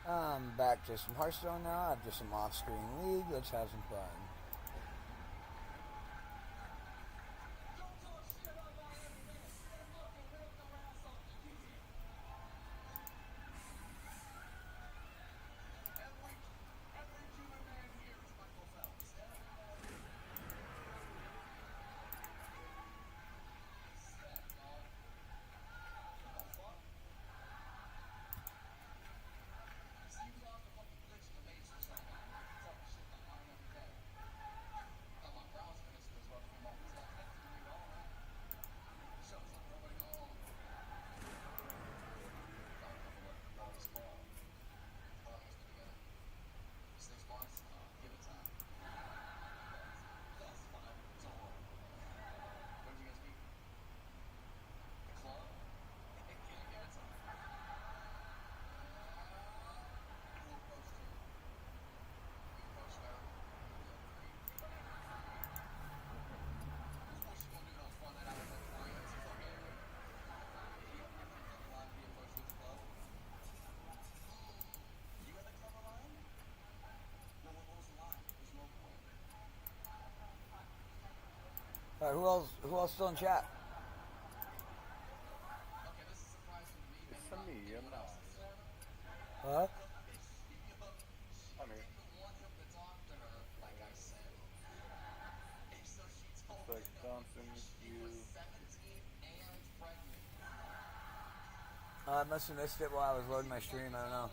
I'm back to some Hearthstone now. I have just some off-screen league. Let's have some fun. All right, who else still in chat? It's for me, I'm not. Huh? I'm here. It's like Johnson, you. I must have missed it while I was loading my stream. I don't know.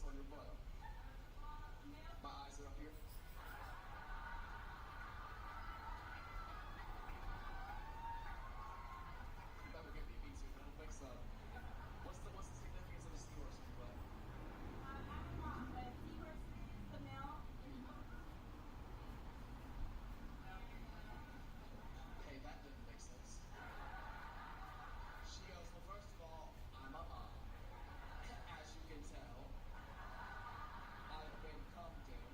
on your butt. My eyes are up here. You better get me a beat, little mix up. What's the significance of the seahorse on your butt? The seahorse is the male. Hey, that didn't make sense. She goes, well, first of all, I'm a mom. As you can tell, I've been cummed in.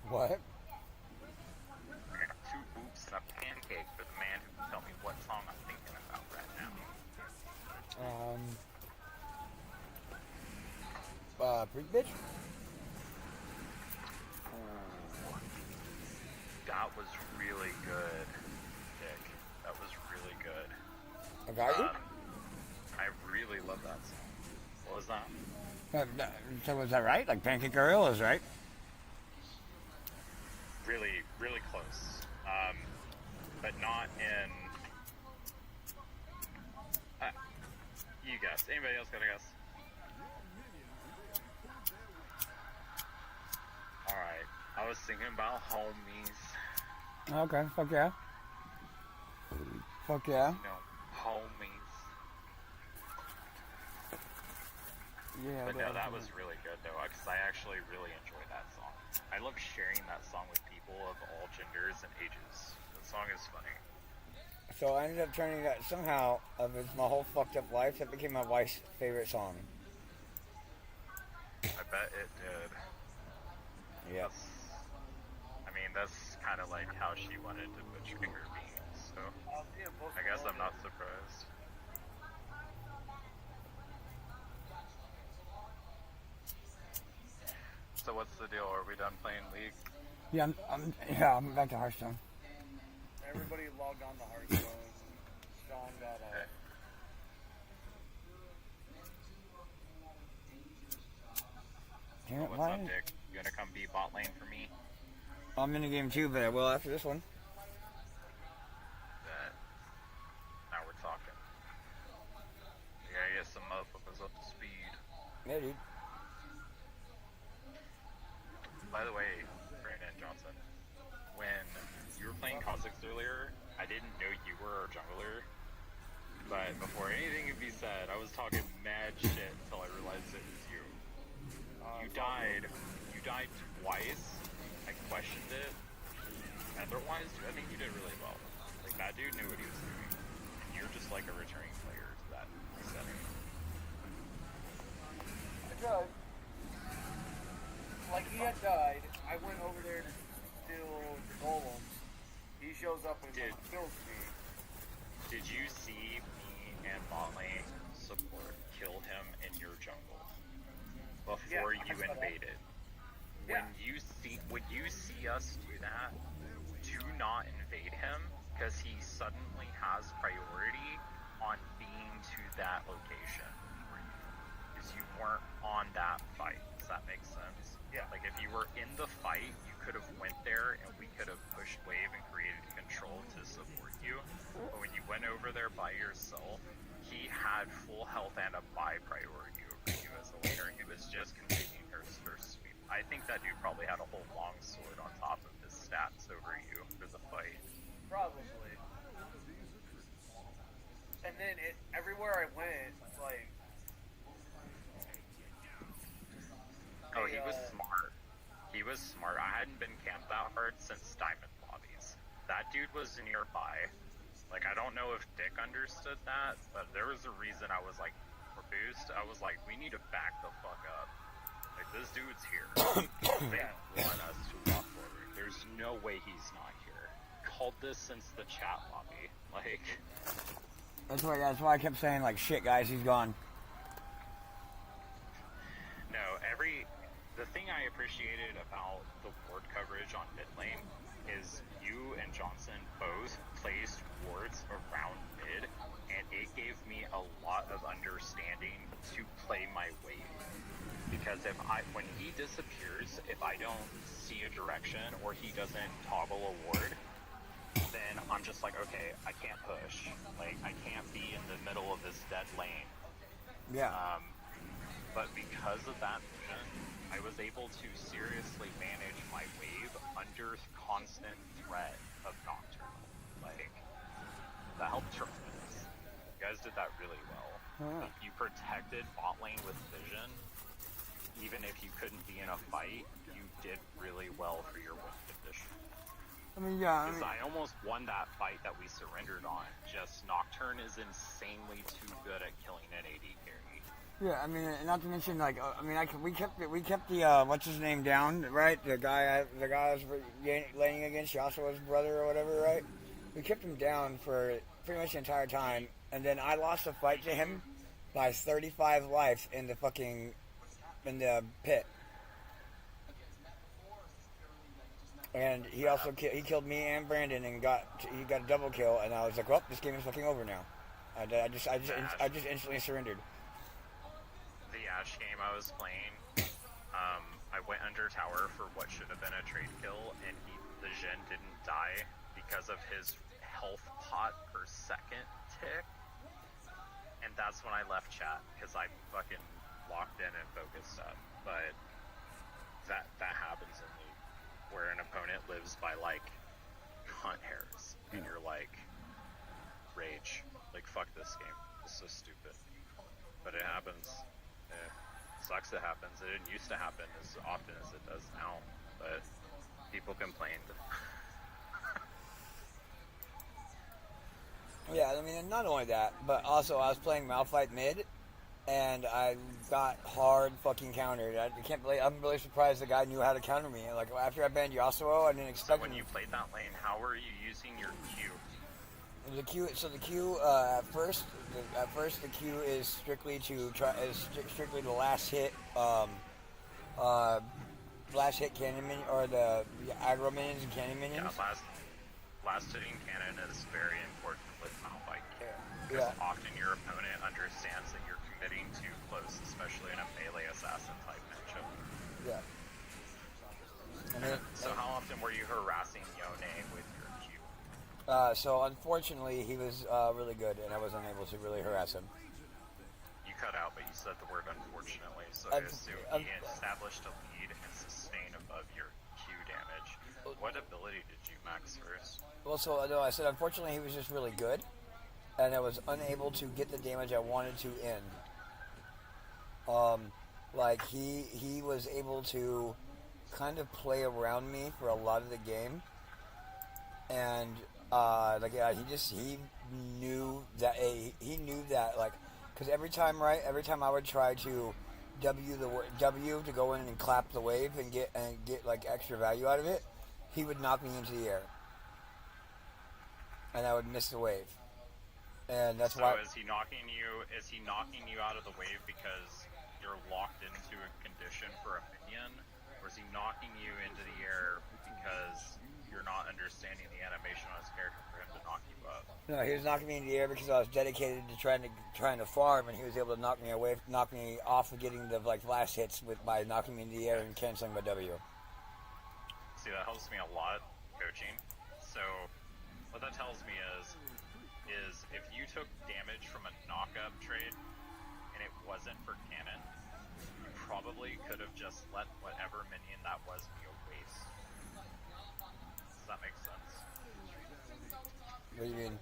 What? I got 2 oops and a pancake for the man who can tell me what song I'm thinking about right now. Freak bitch? Ooh. That was really good, Dick. That was really good. I got you? I really love that song. What was that? So was that right? Like Pancake Gorillas, right? Really, really close. But not in... you guess. Anybody else got a guess? Alright. I was thinking about Homies. Okay, fuck yeah. Fuck yeah. You know, Homies. Yeah, But no, that was really good though, because I actually really enjoyed that song. I love sharing that song with people of all genders and ages. The song is funny. So I ended up turning that somehow, of my whole fucked up life, that became my wife's favorite song. I bet it did. Yep. I mean, that's kind of like how she wanted to portray her being, so I guess I'm not surprised. So what's the deal? Are we done playing League? Yeah, I'm back to Hearthstone. Everybody logged on to Hearthstone. Sean got Okay. Damn it, What's why? up, Dick? You gonna come be bot lane for me? I'm in the game too, but I will after this one. That. Now we're talking. We gotta get some motherfuckers up to speed. Yeah, dude. By the way, Brandon Johnson, when you were playing Kha'Zix earlier, I didn't know you were a jungler. But before anything could be said, I was talking mad shit until I realized it was you. You died twice. I questioned it. Otherwise, I think you did really well. Like, that dude knew what he was doing. And you're just like a returning player to that setting. I tried. Like, he had died. I went over there to steal the golems. He shows up and kills me. Did you see me and bot lane support kill him in your jungle before Yeah, you invaded? Yeah. When you see us do that, do not invade him, because he suddenly has priority on being to that location for you, because you weren't on that fight. Does that make sense? Yeah. Like, if you were in the fight, you could have went there and we could have pushed wave and created control to support you. But when you went over there by yourself, he had full health and a buy priority over you as a laner. He was just continuing her sweep. I think that dude probably had a whole long sword on top of his stats over you for the fight. Probably. And then everywhere I went, it's like... Oh, he was smart. He was smart. I hadn't been camped that hard since Diamond lobbies. That dude was nearby. Like, I don't know if Dick understood that, but there was a reason I was like, for boost, I was like, we need to back the fuck up. Like, this dude's here. They want us to walk forward. There's no way he's not here. Called this since the chat lobby. Like... That's why I kept saying, like, shit, guys, he's gone. No, the thing I appreciated about the ward coverage on mid lane is you and Johnson both placed wards around mid, and it gave me a lot of understanding to play my wave. Because when he disappears, if I don't see a direction or he doesn't toggle a ward, then I'm just like, okay, I can't push. Like, I can't be in the middle of this dead lane. Yeah. But because of that vision, I was able to seriously manage my wave under constant threat of Nocturnal. Like, that helped tremendous. You guys did that really well. Huh. You protected bot lane with vision. Even if you couldn't be in a fight, you did really well for your win condition. I mean, yeah. Because I almost won that fight that we surrendered on just Nocturne is insanely too good at killing an AD carry. Yeah, I mean, not to mention, like, we kept the what's his name down, right? The guy I was laying against, Yasuo's brother or whatever, right? We kept him down for pretty much the entire time, and then I lost a fight to him by 35 life in the pit. And he also he killed me and Brandon and he got a double kill, and I was like, well, this game is fucking over now. I just instantly surrendered. The Ashe game I was playing, I went under tower for what should have been a trade kill, and the Jhin didn't die because of his health pot per second tick. And that's when I left chat, because I fucking locked in and focused up. But that happens in League, where an opponent lives by, like, hunt hairs, and you're like, rage. Like, fuck this game. It's so stupid. But it happens. It sucks it happens. It didn't used to happen as often as it does now, but people complained. Yeah, I mean, not only that, but also I was playing Malphite mid, and I got hard fucking countered. I'm really surprised the guy knew how to counter me. Like, after I banned Yasuo, I didn't expect So when you played that lane, how were you using your Q? The Q at first the Q is strictly strictly the last hit cannon minion, or the aggro minions and cannon minions. Yeah, last hitting cannon is very important with Malphite. Because Yeah. often your opponent understands that you're committing too close, especially in a melee assassin type matchup. Yeah. So how often were you harassing Yone with your Q? So unfortunately, he was really good, and I was unable to really harass him. You cut out, but you said the word unfortunately, so I assume he established a lead and sustained above your Q damage. What ability did you max first? Well, so no, I said unfortunately he was just really good, and I was unable to get the damage I wanted to in. Like he was able to kind of play around me for a lot of the game, and he knew that like, because every time I would try to W to go in and clap the wave and get like extra value out of it, he would knock me into the air, and I would miss the wave. And that's why. So is he knocking you out of the wave because you're locked into a condition for a minion, or is he knocking you into the air because you're not understanding the animation on his character for him to knock you up? No, he was knocking me in the air because I was dedicated to trying to farm, and he was able to knock me off of getting the last hits by knocking me in the air and canceling my W. See, that helps me a lot coaching. So what that tells me is if you took damage from a knock-up trade and it wasn't for cannon, you probably could have just let whatever minion that was be a waste. Does that make sense? What do you mean?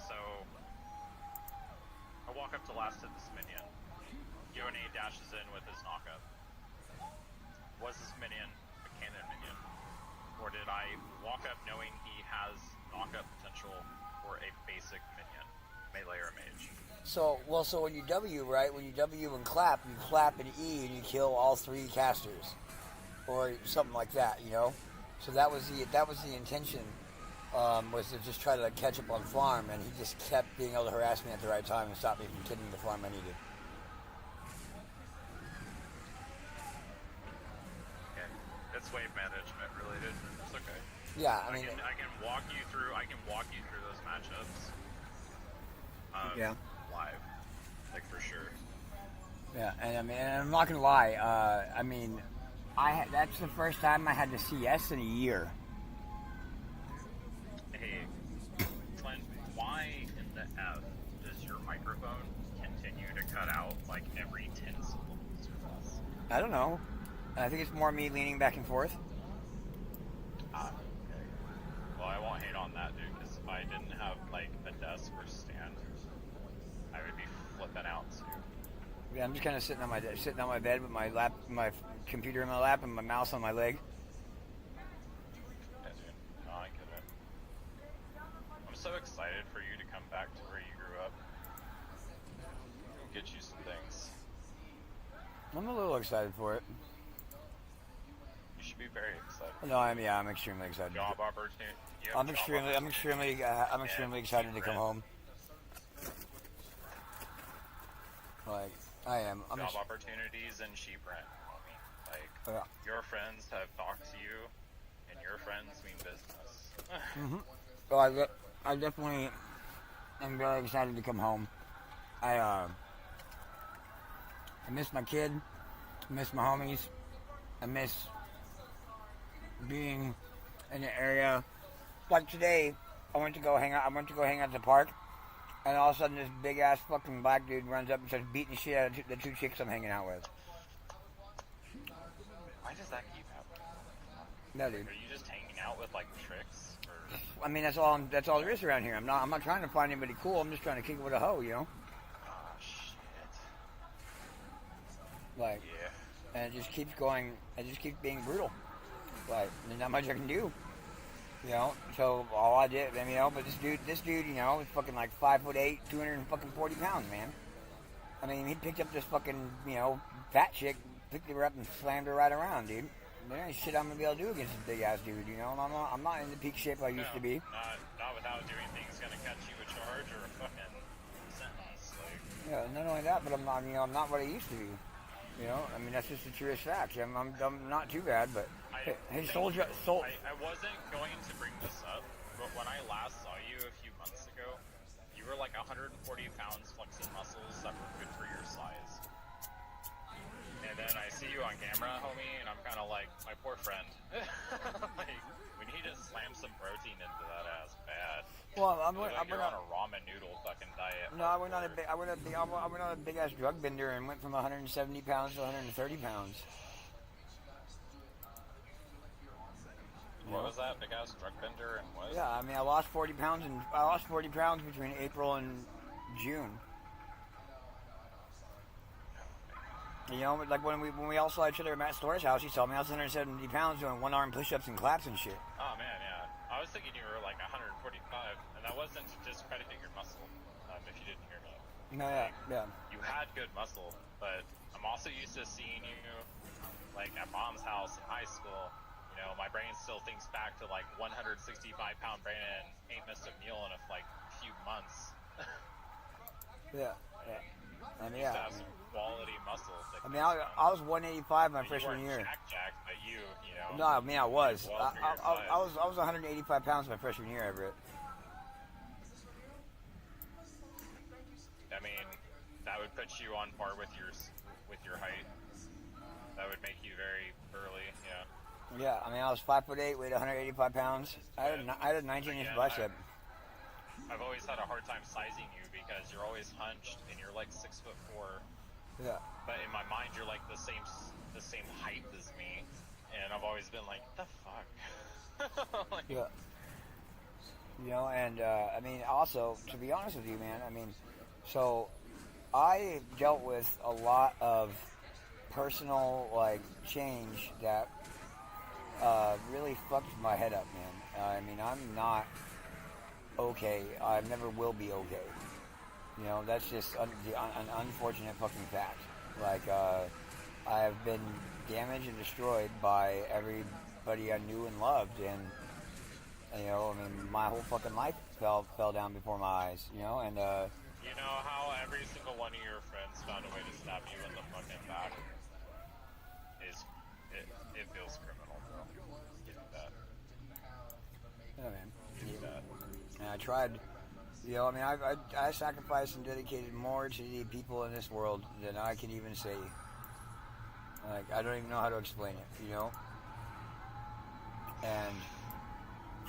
So I walk up to last hit this minion. Yone dashes in with his knockup. Was this minion a cannon minion? Or did I walk up knowing he has knockup potential for a basic minion, melee or mage? So when you W, right? When you W and clap, you clap and E, and you kill all three casters, or something like that, you know. So that was the intention, was to just try to catch up on farm, and he just kept being able to harass me at the right time and stop me from killing the farm I needed. Okay. It's wave management related. It's okay. Yeah, I mean, I can walk you through those matchups. Yeah. Live, like for sure. Yeah, and I mean, and I'm not gonna lie. I mean, that's the first time I had to CS in a year. Hey, Clint, why in the F does your microphone continue to cut out like every 10 syllables or less? I don't know. I think it's more me leaning back and forth. Okay. Well, I won't hate on that, dude, because if I didn't have like a desk or stand, I would be flipping out too. Yeah, I'm just kind of sitting on my bed with my computer in my lap, and my mouse on my leg. Yeah, dude. No, I get it. I'm so excited for you to come back to where you grew up. We'll get you some things. I'm a little excited for it. You should be very excited. No, I'm extremely excited. Job opportunity. I'm extremely excited to come home. Like, I am. Job opportunities and cheap rent, homie. Like, Yeah. your friends have talked to you, and your friends mean business. So I definitely am very excited to come home. I miss my kid. I miss my homies. I miss being in the area. Like today, I went to go hang out at the park, and all of a sudden this big ass fucking black dude runs up and starts beating the shit out of the two chicks I'm hanging out with. Why does that keep happening? No, dude. Are you just hanging out with like tricks? Or... I mean, that's all there is around here. I'm not trying to find anybody cool. I'm just trying to kick it with a hoe, you know. Oh shit. Like, Yeah. and it just keeps going. It just keeps being brutal. Like, there's not much I can do. You know, so all I did, you know, but this dude, you know, is fucking like 5'8", 240 pounds, man. I mean, he picked up this fucking, you know, fat chick, picked her up and slammed her right around, dude. There ain't shit I'm gonna be able to do against this big ass dude, you know. I'm not in the peak shape I used to be. Not without doing things gonna catch you a charge or a fucking sentence. Like, Yeah, not only that, but I'm not what I used to be. You know, I mean, that's just the truest facts. I'm not too bad, but hey, soldier. I wasn't going to bring this up, but when I last saw you a few months ago, you were like 140 pounds flexing muscles that were good for your size. And then I see you on camera, homie, and I'm kind of like, my poor friend. Like, we need to slam some protein into that ass bad. Well, You're on a ramen noodle fucking diet. No, I went on a big ass drug bender and went from 170 pounds to 130 pounds. What was that? Big ass drug bender and what? Yeah, I mean, I lost 40 pounds between April and June. You know, like when we all saw each other at Matt Store's house, he saw me. I was 170 pounds doing one arm push-ups and claps and shit. Oh man, yeah. I was thinking you were like 145, and that wasn't to discredit your muscle. If you didn't hear me. No, yeah. You had good muscle, but I'm also used to seeing you like at mom's house in high school. You know, my brain still thinks back to like 165-pound Brandon ain't missed a meal in a few months. Yeah. I mean, Used to yeah. have some quality muscle. I mean, I was 185 my freshman year. Jack, but you know. No, I mean, I was. Well, for your I was 185 pounds my freshman year, Everett. I mean, that would put you on par with your height. That would make you very burly, yeah. Yeah, I mean, I was 5'8", weighed 185 pounds. I had a 19-inch bicep. I've always had a hard time sizing you because you're always hunched and you're like 6'4". Yeah. But in my mind, you're like the same height as me, and I've always been like, the fuck. Like, Yeah. You know, and I mean, also, to be honest with you, man, I mean, so I dealt with a lot of personal, like, change that really fucked my head up, man. I mean, I'm not okay. I never will be okay. You know, that's just an unfortunate fucking fact. Like, I have been damaged and destroyed by everybody I knew and loved, and you know, I mean, my whole fucking life fell down before my eyes. You know, and you know how every single one of your friends found a way to stab you in the fucking back? It feels criminal, bro. Give me that. yeah, man. Give me that. And I tried. You know, I mean, I sacrificed and dedicated more to the people in this world than I can even say. Like, I don't even know how to explain it, you know? And...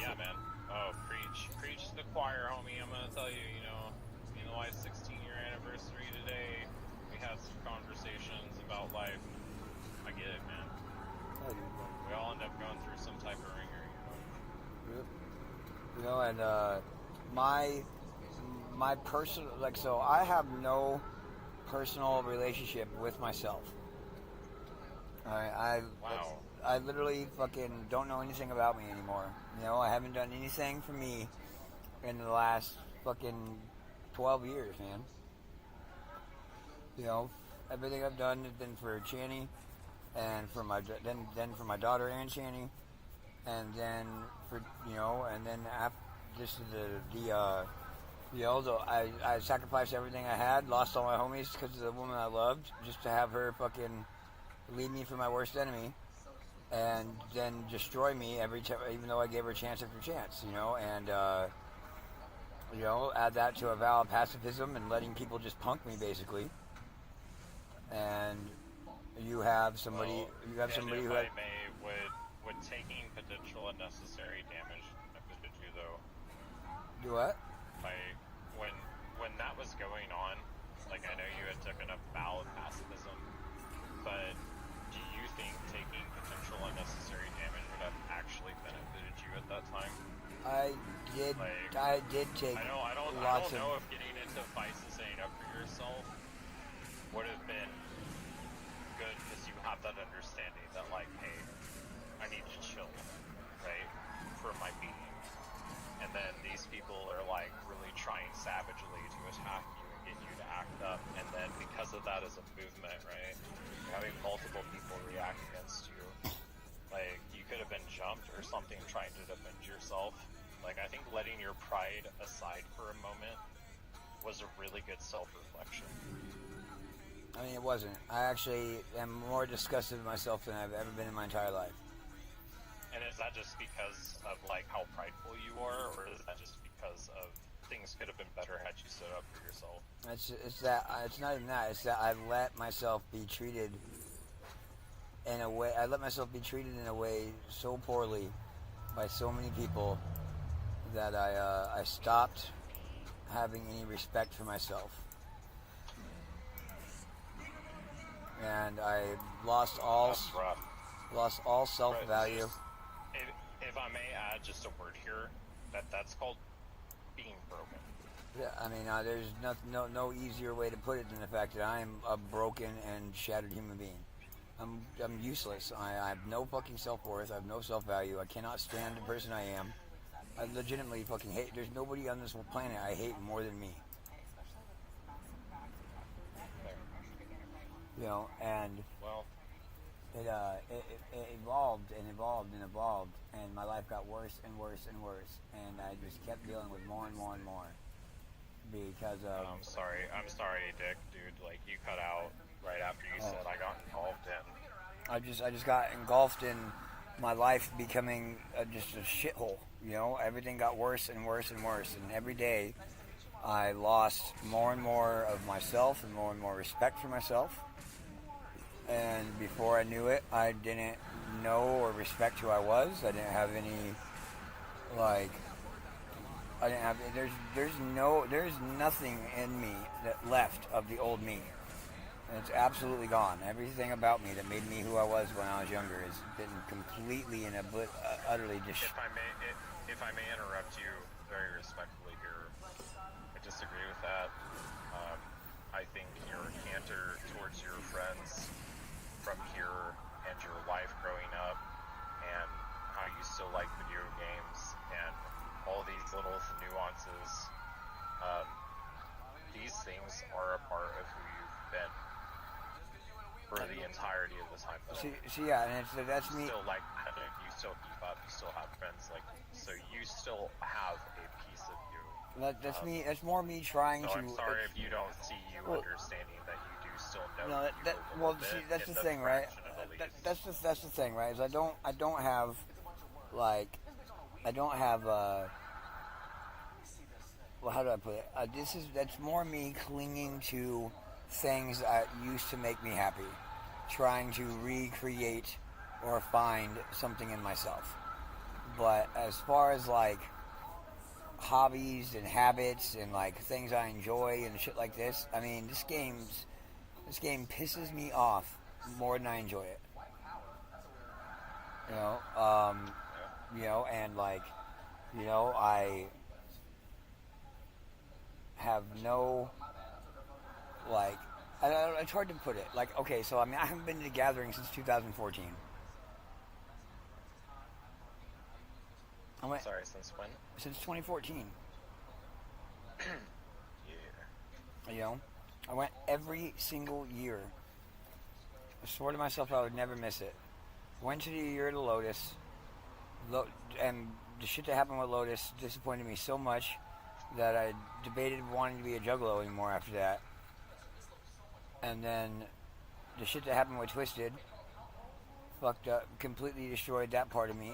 Yeah, man. Oh, preach to the choir, homie. I'm gonna tell you, you know, me and the wife's 16-year anniversary today. We had some conversations about life. I get it, man. Oh, dude. We all end up going through some type of ringer, you know? Yep. You know, and my personal, like, so I have no personal relationship with myself. I literally fucking don't know anything about me anymore. You know, I haven't done anything for me in the last fucking 12 years, man. You know, everything I've done has been for Channy, and for my then for my daughter and Channy, and then for and then after just I sacrificed everything I had, lost all my homies because of the woman I loved, just to have her fucking leave me for my worst enemy, and then destroy me every time, even though I gave her chance after chance, and add that to a vow of pacifism and letting people just punk me basically, and you have somebody who I may, would taking potential unnecessary damage benefit you though? do what? Like when that was going on, like I know you had taken a vow of pacifism, but do you think taking potential unnecessary damage would have actually benefited you at that time? I did take I don't lots know of. if getting into fights and standing up for yourself would have been good because you have that understanding that like, hey, I need to chill, right, for my being. And then these people are like really trying savagely to attack you and get you to act up. And then because of that as a movement, right, you're having multiple people react against you. Like you could have been jumped or something trying to defend yourself. Like I think letting your pride aside for a moment was a really good self-reflection. I mean, it wasn't. I actually am more disgusted with myself than I've ever been in my entire life. And is that just because of like how prideful you are, or is that just because of things could have been better had you stood up for yourself? It's not even that. It's that I let myself be treated in a way. I let myself be treated in a way so poorly by so many people that I stopped having any respect for myself, and I lost all That's rough. self-value. If I may add just a word here, that's called being broken. Yeah, I mean, there's no easier way to put it than the fact that I am a broken and shattered human being. I'm useless. I have no fucking self-worth. I have no self-value. I cannot stand the person I am. I legitimately fucking hate. There's nobody on this planet I hate more than me. And Well, it evolved and evolved and evolved, and my life got worse and worse and worse, and I just kept dealing with more and more and more because of. I'm sorry, Dick, dude. Like you cut out right after you said I got involved in. I just got engulfed in my life becoming just a shithole. Everything got worse and worse and worse, and every day I lost more and more of myself and more respect for myself. And before I knew it, I didn't know or respect who I was. I didn't have any, there's nothing in me that left of the old me. And it's absolutely gone. Everything about me that made me who I was when I was younger has been completely and utterly just. If I may interrupt you very respectfully here, I disagree with that. I think your canter towards your friends from here and your life growing up and how you still like video games and all these little nuances, these things are a part of who you've been for the entirety of the time. Yeah, and that's me. Still like you still keep up, you still have friends like so you still have a piece of you. That's me. That's more me trying so to. I'm sorry if you don't see you understanding that you do still know. That's the thing, right? That's the thing, right? Is I don't have well, how do I put it? That's more me clinging to things that used to make me happy, trying to recreate or find something in myself. But as far as hobbies and habits and things I enjoy and shit like this, I mean, this game pisses me off more than I enjoy it. I have no it's hard to put it. Okay, so I mean, I haven't been to the gathering since 2014. Sorry, since when? Since 2014. You know, I went every single year. I swore to myself I would never miss it. Went to the year to Lotus, and the shit that happened with Lotus disappointed me so much that I debated wanting to be a juggalo anymore after that. And then the shit that happened with Twisted fucked up, completely destroyed that part of me.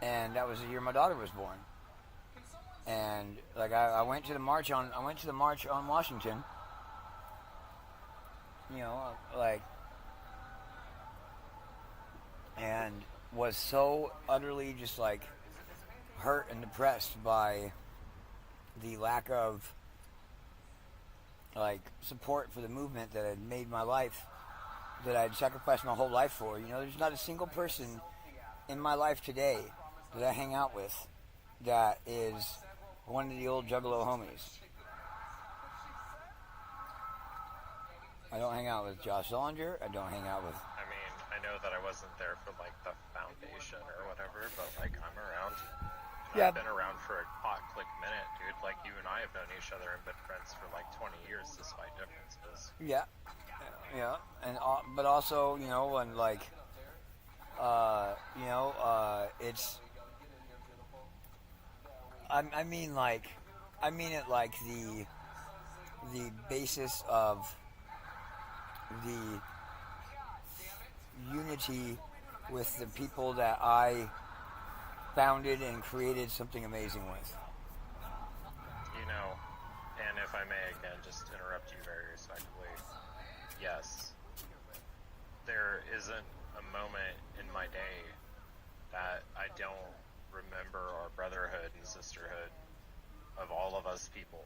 And that was the year my daughter was born. And like I went to the march on Washington. You know, like, and was so utterly just like hurt and depressed by the lack of like support for the movement that had made my life, that I'd sacrificed my whole life for. You know, there's not a single person in my life today that I hang out with that is one of the old Juggalo homies. I don't hang out with Josh Zollinger. I don't hang out with... I mean, I know that I wasn't there for, like, the foundation or whatever, but, like, I'm around. Yeah. I've been around for a hot click minute, dude. Like, you and I have known each other and been friends for, like, 20 years despite differences. Yeah. Yeah. And, but also, you know, when, like, it's... I mean it like the basis of the unity with the people that I founded and created something amazing with. You know, and if I may again just interrupt you very respectfully, yes, there isn't a moment in my day that I don't remember our brotherhood and sisterhood of all of us people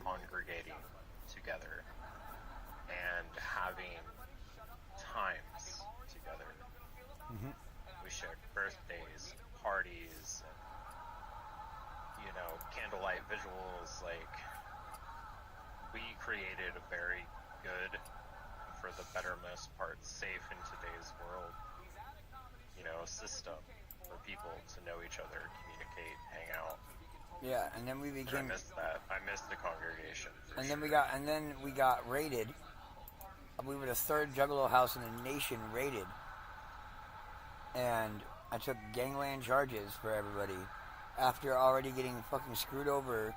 congregating together and having times together. Mm-hmm. We shared birthdays, parties, and, you know, candlelight visuals. Like, we created a very good, and for the bettermost part, safe in today's world, you know, system for people to know each other, communicate, hang out. Yeah, and then we And I became... missed that. I missed the congregation. And then we got raided. We were the third Juggalo house in the nation raided. And I took gangland charges for everybody after already getting fucking screwed over